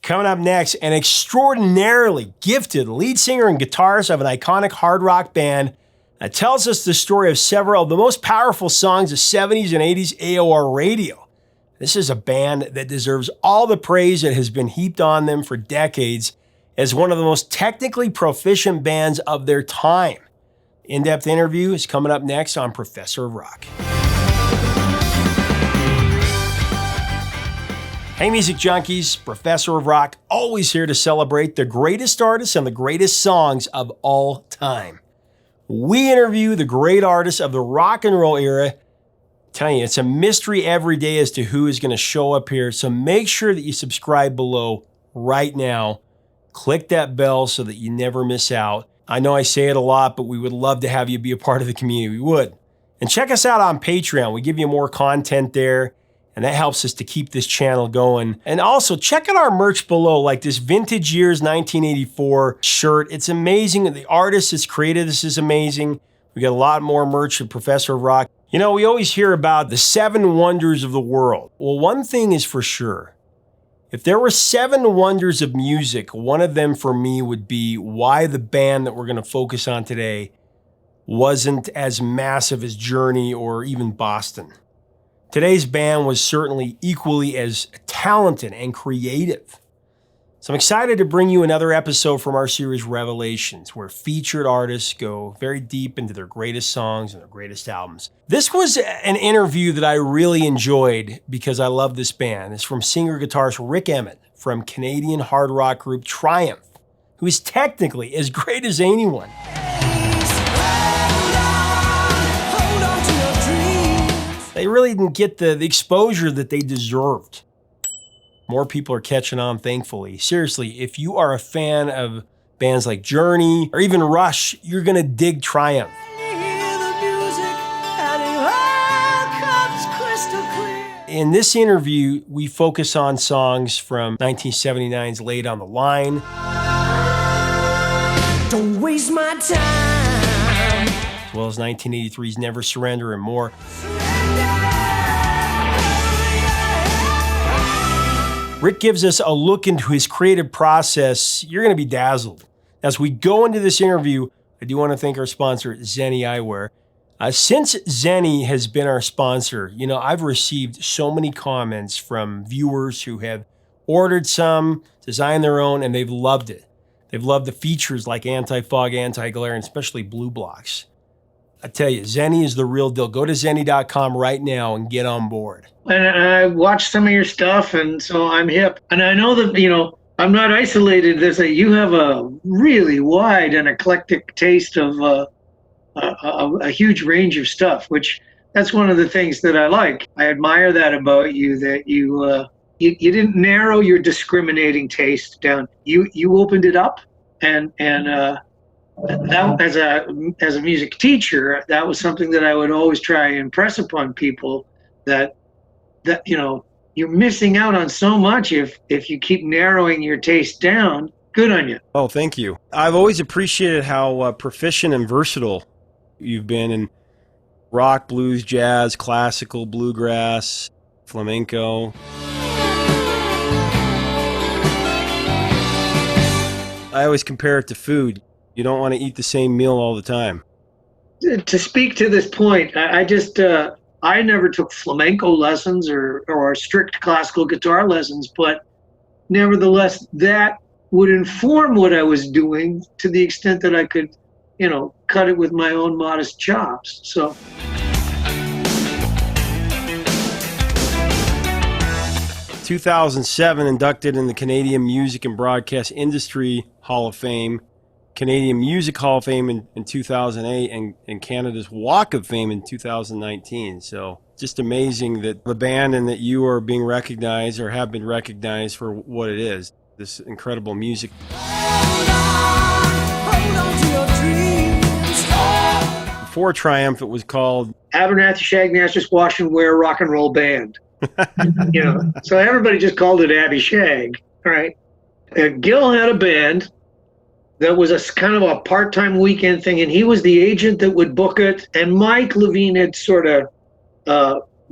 Coming up next, an extraordinarily gifted lead singer and guitarist of an iconic hard rock band that tells us the story of several of the most powerful songs of 70s and 80s AOR radio. This is a band that deserves all the praise that has been heaped on them for decades as one of the most technically proficient bands of their time. In-depth interview is coming up next on Professor of Rock. Hey music junkies, Professor of Rock, always here to celebrate the greatest artists and the greatest songs of all time. We interview the great artists of the rock and roll era. I'm telling you, it's a mystery every day as to who is going to show up here, so make sure that you subscribe below right now. Click that bell so that you never miss out. I know I say it a lot, but we would love to have you be a part of the community. We would. And check us out on Patreon. We give you more content there, and that helps us to keep this channel going. And also, check out our merch below, like this Vintage Years 1984 shirt. It's amazing. The artist that's created this is amazing. We got a lot more merch at Professor of Rock. You know, we always hear about the 7 wonders of the world. Well, one thing is for sure. If there were 7 wonders of music, one of them for me would be why the band that we're going to focus on today wasn't as massive as Journey or even Boston. Today's band was certainly equally as talented and creative. So I'm excited to bring you another episode from our series Revelations, where featured artists go very deep into their greatest songs and their greatest albums. This was an interview that I really enjoyed because I love this band. It's from singer-guitarist Rik Emmet from Canadian hard rock group Triumph, who is technically as great as anyone. They really didn't get the exposure that they deserved. More people are catching on, thankfully. Seriously, if you are a fan of bands like Journey or even Rush, you're going to dig Triumph. In this interview, we focus on songs from 1979's Laid on the Line. Don't waste my time. As well as 1983's Never Surrender and more. Rik gives us a look into his creative process. You're going to be dazzled. As we go into this interview, I do want to thank our sponsor, Zeny Eyewear. Since Zeny has been our sponsor, you know, I've received so many comments from viewers who have ordered some, designed their own, and they've loved it. They've loved the features like anti-fog, anti-glare, and especially blue blocks. I tell you, Zeny is the real deal. Go to Zeny.com right now and get on board. And I watched some of your stuff, and so I'm hip. And I know that, you know, I'm not isolated. You have a really wide and eclectic taste of a huge range of stuff, which that's one of the things that I like. I admire that about you, that you didn't narrow your discriminating taste down. You opened it up, and that as a music teacher, that was something that I would always try and impress upon people, that you know, you're missing out on so much if you keep narrowing your taste down. Good on you. Oh, thank you. I've always appreciated how proficient and versatile you've been in rock, blues, jazz, classical, bluegrass, flamenco. I always compare it to food. You don't want to eat the same meal all the time. To speak to this point, I never took flamenco lessons or strict classical guitar lessons, but nevertheless, that would inform what I was doing to the extent that I could, you know, cut it with my own modest chops. So. 2007, inducted in the Canadian Music and Broadcast Industry Hall of Fame, Canadian Music Hall of Fame in 2008, and Canada's Walk of Fame in 2019. So just amazing that the band and that you are being recognized or have been recognized for what it is, this incredible music. Hold on to your dreams. Before Triumph, it was called Abernathy Shagnasher Squash and Wear Rock and Roll Band. You know, so everybody just called it Abby Shag, right? Gil had a band that was a kind of a part-time weekend thing, and he was the agent that would book it. And Mike Levine had sort of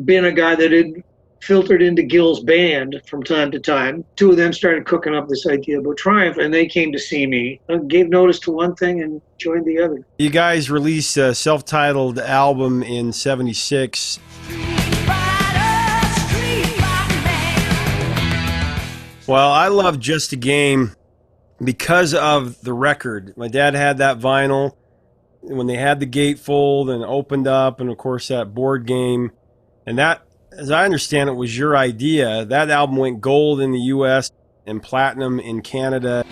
been a guy that had filtered into Gil's band from time to time. Two of them started cooking up this idea about Triumph, and they came to see me, gave notice to one thing and joined the other. You guys released a self-titled album in 76. Well, I love Just a Game because of the record. My dad had that vinyl when they had the gatefold and opened up, and of course that board game. And that, as I understand it, was your idea. That album went gold in the U.S. and platinum in Canada.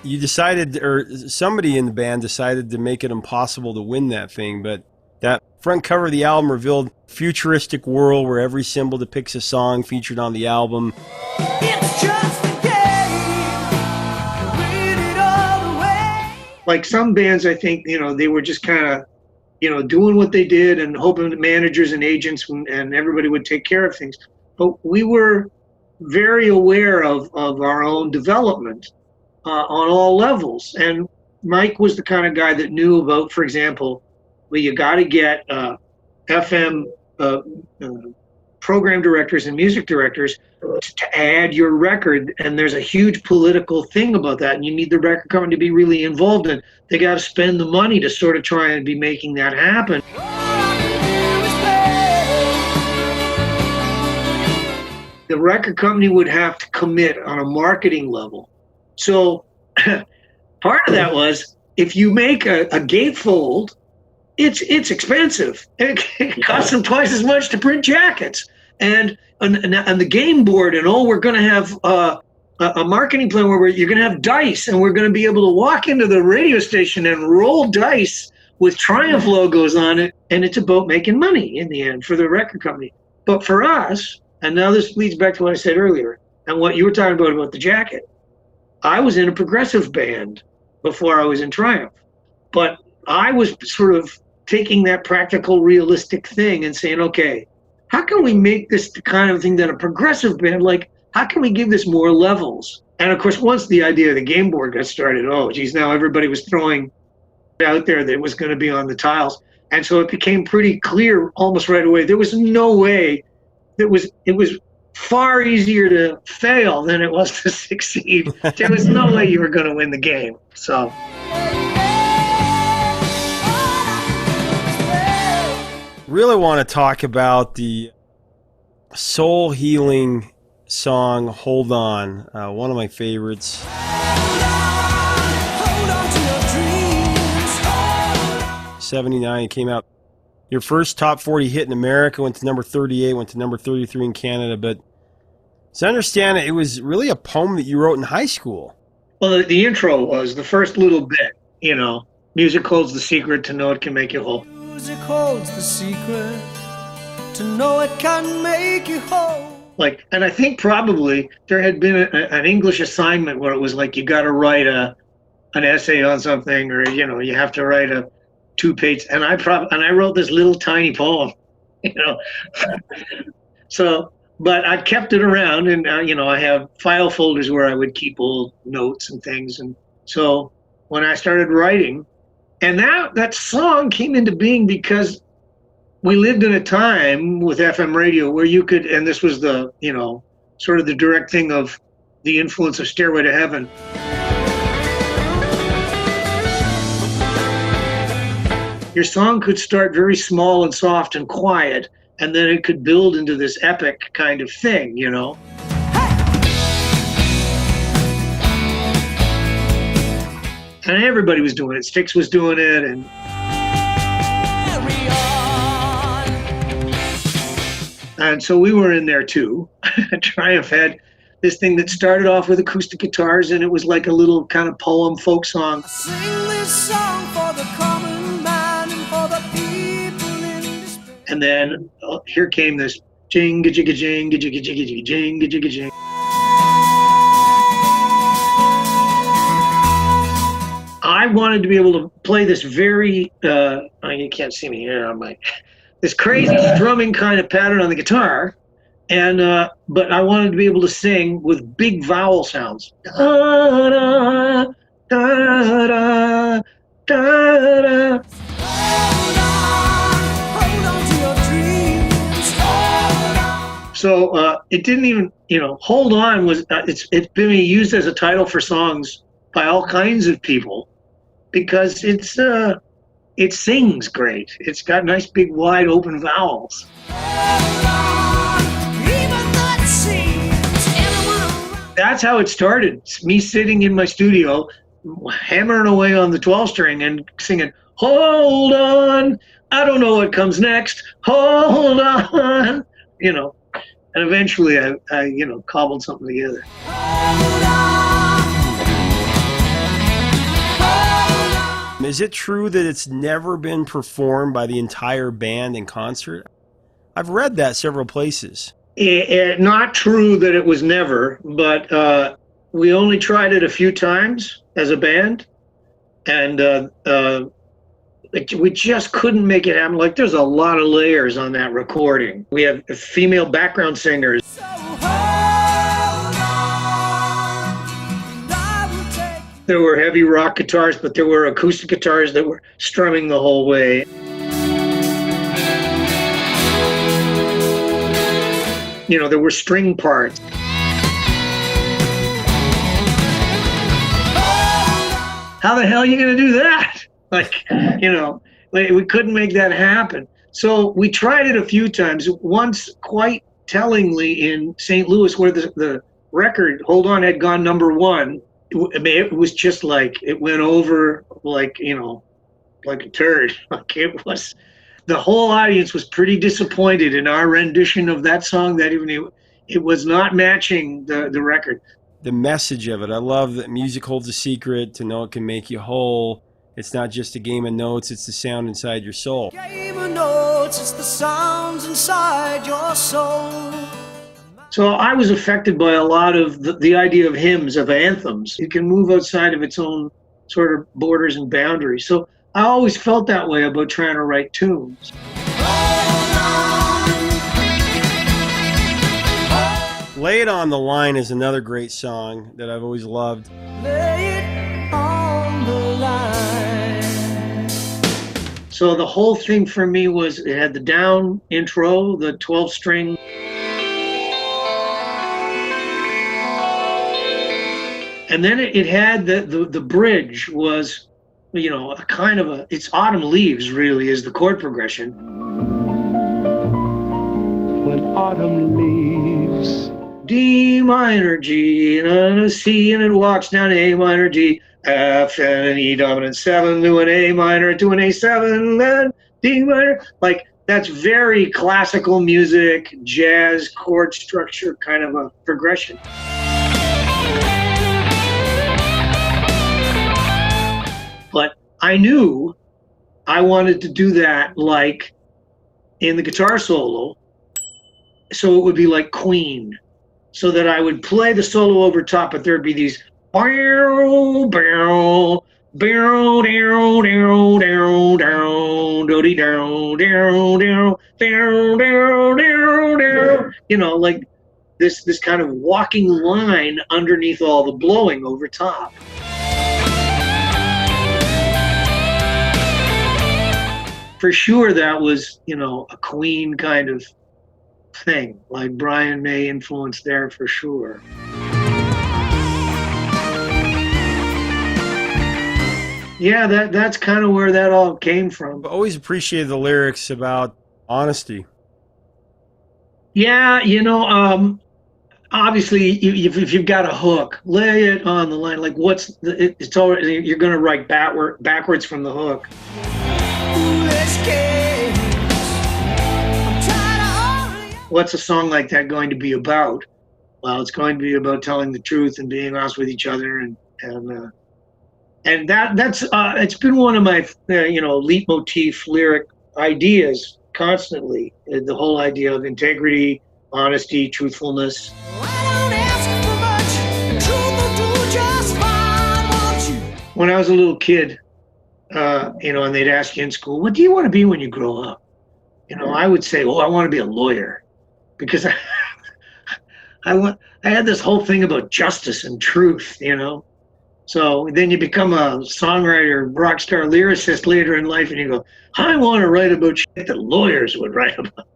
You decided, or somebody in the band decided to make it impossible to win that thing, but that front cover of the album revealed a futuristic world where every symbol depicts a song featured on the album. It's just a game. Read it all away. Like some bands, I think, they were just kind of, doing what they did and hoping that managers and agents and everybody would take care of things. But we were very aware of our own development on all levels. And Mike was the kind of guy that knew about, for example, well, you got to get FM program directors and music directors to add your record, and there's a huge political thing about that, and you need the record company to be really involved in. They got to spend the money to sort of try and be making that happen. The record company would have to commit on a marketing level. So part of that was, if you make a gatefold, it's expensive. It costs them twice as much to print jackets. And the game board, and we're going to have a marketing plan where you're going to have dice, and we're going to be able to walk into the radio station and roll dice with Triumph logos on it. And it's about making money in the end for the record company. But for us, and now this leads back to what I said earlier and what you were talking about the jacket. I was in a progressive band before I was in Triumph, but I was sort of taking that practical, realistic thing and saying, okay, how can we make this the kind of thing that a progressive band, like, how can we give this more levels? And of course, once the idea of the game board got started, now everybody was throwing out there that it was going to be on the tiles. And so it became pretty clear almost right away. There was no way it was far easier to fail than it was to succeed. There was no way you were going to win the game. So. Really want to talk about the soul healing song Hold On, one of my favorites. Hold on to your dreams. 79 came out. Your first top 40 hit in America, went to number 38, went to number 33 in Canada. But as I understand it, it was really a poem that you wrote in high school. Well, the intro was the first little bit, music holds the secret to know it can make you whole. Music holds the secret to know it can make you whole. And I think probably there had been an English assignment where it was like, you got to write an essay on something, or you have to write a 2-page, and I wrote this little tiny poem, So, but I kept it around, and I have file folders where I would keep old notes and things, and so when I started writing, and that song came into being because we lived in a time with FM radio where you could, and this was the sort of the direct thing of the influence of Stairway to Heaven. Your song could start very small and soft and quiet, and then it could build into this epic kind of thing, And everybody was doing it. Styx was doing it, and so we were in there too. Triumph had this thing that started off with acoustic guitars, and it was like a little kind of poem folk song. I sing this song for the common man and for the people in despair. And then here came this jinga jigga jinga jigga jigga jigga jinga jigga jing. I wanted to be able to play this very you can't see me here on my this crazy strumming kind of pattern on the guitar, and but I wanted to be able to sing with big vowel sounds. Da, da, da, da, da, da. So it didn't even, Hold On was, it's been used as a title for songs by all kinds of people because it sings great. It's got nice big wide open vowels. That's how it started. It's me sitting in my studio, hammering away on the 12 string and singing, hold on, I don't know what comes next, hold on, and eventually I cobbled something together. Is it true that it's never been performed by the entire band in concert? I've read that several places. Not true that it was never, but we only tried it a few times as a band, and we just couldn't make it happen. Like, there's a lot of layers on that recording. We have female background singers. There were heavy rock guitars, but there were acoustic guitars that were strumming the whole way. There were string parts. How the hell are you going to do that? We couldn't make that happen. So we tried it a few times. Once, quite tellingly, in St. Louis, where the record, Hold On, had gone #1. It was just like, it went over like a turd. It was. The whole audience was pretty disappointed in our rendition of that song that evening. It was not matching the record. The message of it, I love that music holds a secret, to know it can make you whole. It's not just a game of notes, it's the sound inside your soul. Game of notes, it's the sounds inside your soul. So I was affected by a lot of the idea of hymns, of anthems. It can move outside of its own sort of borders and boundaries. So I always felt that way about trying to write tunes. Lay It On the Line is another great song that I've always loved. Lay it on the line. So the whole thing for me was, it had the down intro, the 12 string. And then it had the bridge was, it's Autumn Leaves really is the chord progression. When autumn leaves. D minor, G, and a C, and it walks down A minor, G, F, and an E dominant 7, to an A minor, to an A7, then D minor. Like, that's very classical music, jazz, chord structure kind of a progression. But I knew I wanted to do that like in the guitar solo, so it would be like Queen, so that I would play the solo over top, but there'd be these bow, bow, bow, down, down, down, down, doody, down, down, down, down, down, down, down, like this kind of walking line underneath all the blowing over top. For sure, that was, a Queen kind of thing. Like Brian May influence there for sure. Yeah, that's kind of where that all came from. I've always appreciated the lyrics about honesty. Yeah, obviously, if you've got a hook, lay it on the line. Like, it's already, you're going to write backwards from the hook. What's a song like that going to be about? Well, it's going to be about telling the truth and being honest with each other, and that's it's been one of my leitmotif lyric ideas constantly. The whole idea of integrity, honesty, truthfulness. When I was a little kid, and they'd ask you in school, what do you want to be when you grow up? I would say, I want to be a lawyer, because I had this whole thing about justice and truth, So then you become a songwriter, rock star lyricist later in life, and you go, I want to write about shit that lawyers would write about.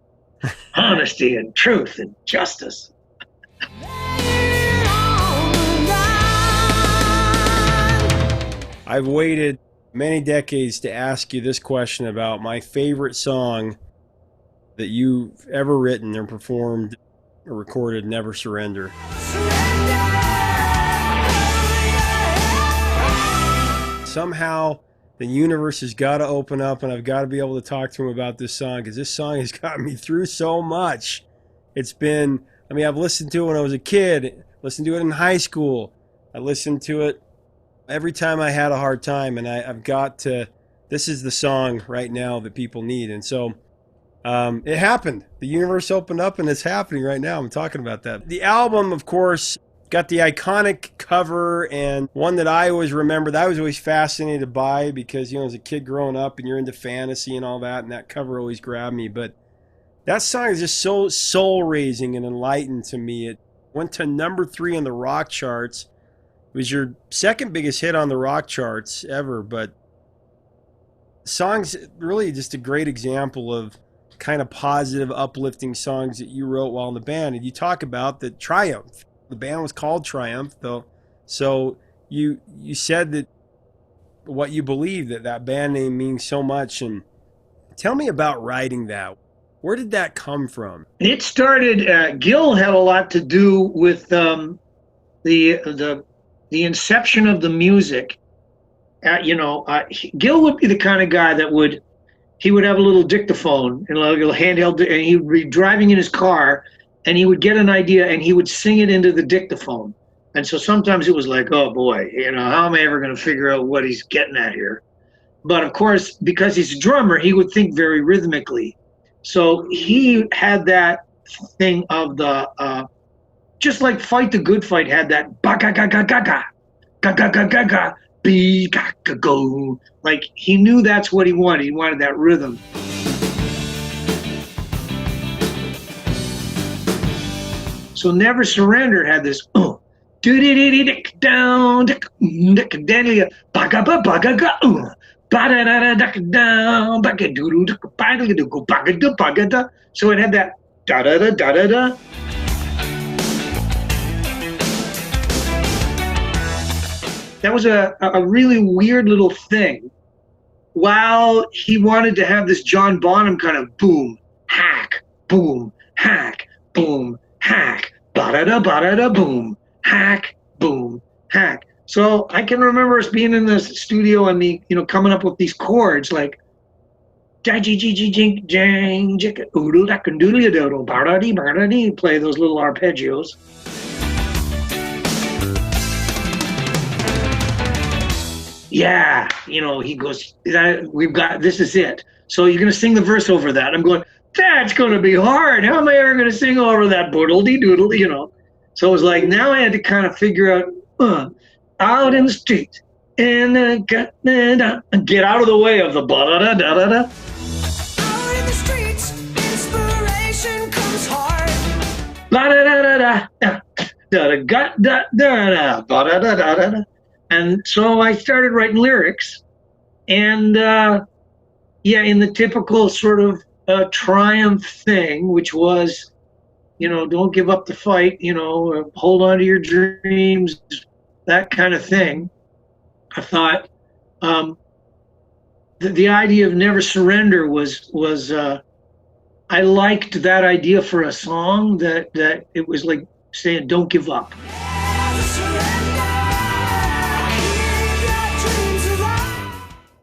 honesty and truth and justice. I've waited many decades to ask you this question about my favorite song that you've ever written or performed or recorded, Never Surrender. Somehow the universe has got to open up and I've got to be able to talk to him about this song because this song has gotten me through so much. It's been, I've listened to it when I was a kid, listened to it in high school. I listened to it every time I had a hard time, and I've got to, this is the song right now that people need. And so it happened. The universe opened up and it's happening right now. I'm talking about that. The album, of course, got the iconic cover, and one that I always remember that I was always fascinated by because, as a kid growing up and you're into fantasy and all that, and that cover always grabbed me. But that song is just so soul-raising and enlightened to me. It went to number 3 on the rock charts. It was your second biggest hit on the rock charts ever, but the song's really just a great example of kind of positive, uplifting songs that you wrote while in the band. And you talk about the Triumph. The band was called Triumph, though. So you said that what you believe, that band name means so much. And tell me about writing that. Where did that come from? It started, Gil had a lot to do with the inception of the music. Gil would be the kind of guy that would have a little dictaphone and a little handheld, and he would be driving in his car, and he would get an idea, and he would sing it into the dictaphone. And so sometimes it was like, oh boy, how am I ever going to figure out what he's getting at here? But of course, because he's a drummer, he would think very rhythmically. So he had that thing of the, just like Fight the Good Fight had that ba-ga-ga-ga-ga-ga, ga-ga-ga-ga-ga, be-ga-ga-go. Like, he knew that's what he wanted. He wanted that rhythm. So Never Surrender had this, do-di-di-di-dick-down, dick-down, ba-ga-ba-ba-ga-ga, ba-da-da-da-dick-down, ba-ga-do-do-dick-ba-ga-do-ba-ga-da. So it had that da-da-da-da-da-da. That was a really weird little thing. While he wanted to have this John Bonham kind of boom, hack, boom, hack, boom, hack, ba-da-da, ba-da-da, boom, hack, boom, hack. So I can remember us being in the studio and me, coming up with these chords like jing jing oodle dak and doodle doodle ba-da-dee ba-da-dee, play those little arpeggios. Yeah, he goes, we've got, this is it. So you're going to sing the verse over that. I'm going, that's going to be hard. How am I ever going to sing over that boodle-dee-doodle, So it was like, now I had to kind of figure out, out in the street, and get out of the way of the ba-da-da-da-da-da. Out in the streets, inspiration comes hard. La-da-da-da-da, da-da-da-da-da, ba-da-da-da-da-da. And so I started writing lyrics, and in the typical sort of Triumph thing, which was, don't give up the fight, hold on to your dreams, that kind of thing. I thought the idea of Never Surrender was I liked that idea for a song, that it was like saying, don't give up.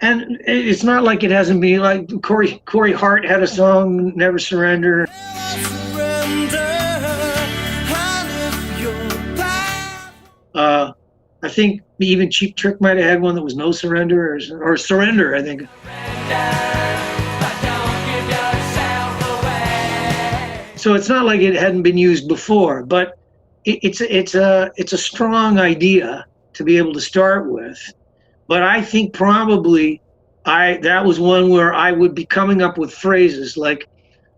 And it's not like it hasn't been, like Corey Hart had a song, Never Surrender. I think even Cheap Trick might have had one that was No Surrender or Surrender, I think. So it's not like it hadn't been used before, but it's a strong idea to be able to start with. But I think probably that was one where I would be coming up with phrases like,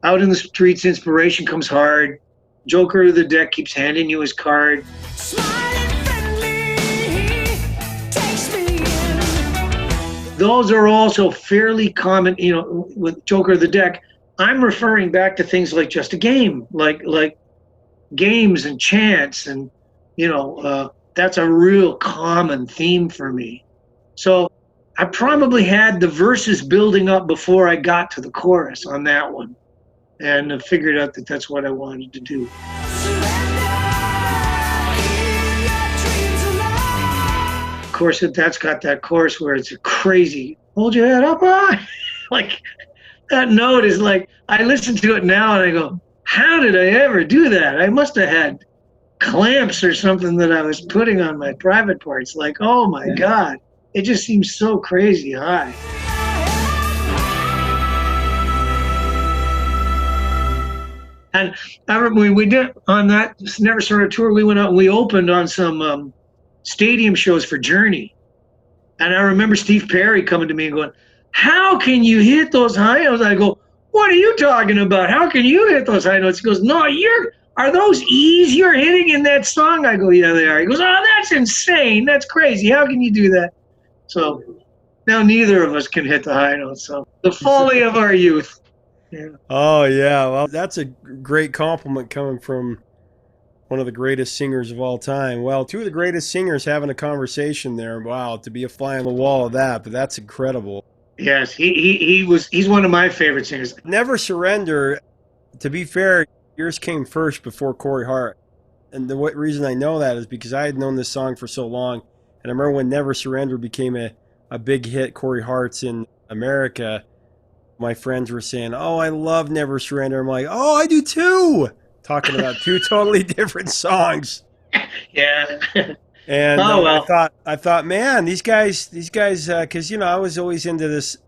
out in the streets, inspiration comes hard. Joker of the deck keeps handing you his card. Smiling friendly, takes me in. Those are also fairly common, with Joker of the deck. I'm referring back to things like Just a Game, like games and chants, and that's a real common theme for me. So I probably had the verses building up before I got to the chorus on that one, and I figured out that that's what I wanted to do. Of course, that's got that chorus where it's crazy. Hold your head up high. Like, that note is like, I listen to it now and I go, how did I ever do that? I must have had clamps or something that I was putting on my private parts. Like, oh my God, it just seems so crazy high. And I remember we did on that Never Surrender tour, we went out and we opened on some stadium shows for Journey. And I remember Steve Perry coming to me and going, how can you hit those high notes? I go, what are you talking about? How can you hit those high notes? He goes, no, are those E's you're hitting in that song? I go, yeah, they are. He goes, oh, that's insane. That's crazy. How can you do that? So now neither of us can hit the high notes. So the folly of our youth. Yeah. Oh, yeah. Well, that's a great compliment coming from one of the greatest singers of all time. Well, two of the greatest singers having a conversation there. Wow, to be a fly on the wall of that, but that's incredible. Yes, he's one of my favorite singers. Never Surrender, to be fair, yours came first before Corey Hart. And the reason I know that is because I had known this song for so long. And I remember when Never Surrender became a big hit, Corey Hart's in America, my friends were saying, oh, I love Never Surrender. I'm like, oh, I do too. Talking about two totally different songs. Yeah. And I thought, man, these guys, because, I was always into this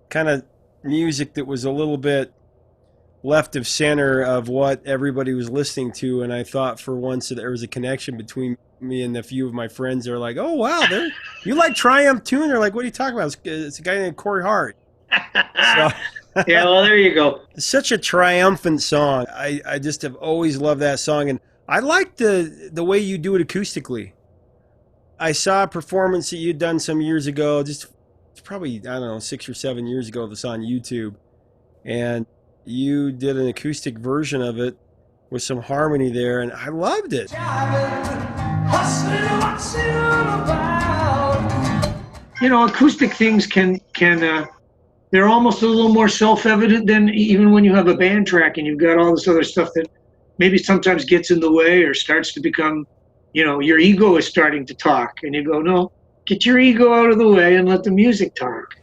kind of music that was a little bit left of center of what everybody was listening to. And I thought for once that there was a connection between me and a few of my friends. They're like, oh, wow, you like Triumph tune? They're like, what are you talking about? It's a guy named Corey Hart. So, yeah, well, there you go. It's such a triumphant song. I just have always loved that song. And I like the way you do it acoustically. I saw a performance that you'd done some years ago, it's probably, I don't know, 6 or 7 years ago, that's on YouTube. And you did an acoustic version of it with some harmony there, and I loved it. Acoustic things can they're almost a little more self-evident than even when you have a band track and you've got all this other stuff that maybe sometimes gets in the way or starts to become, your ego is starting to talk, and you go, no, get your ego out of the way and let the music talk.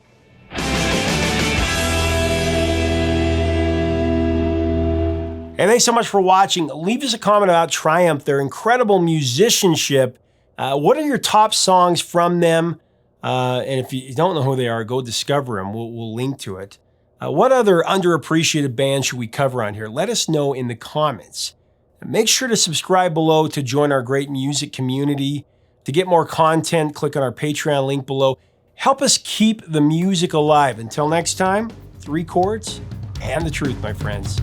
Hey, thanks so much for watching. Leave us a comment about Triumph, their incredible musicianship. What are your top songs from them? And if you don't know who they are, go discover them. We'll link to it. What other underappreciated bands should we cover on here? Let us know in the comments. And make sure to subscribe below to join our great music community. To get more content, click on our Patreon link below. Help us keep the music alive. Until next time, 3 chords and the truth, my friends.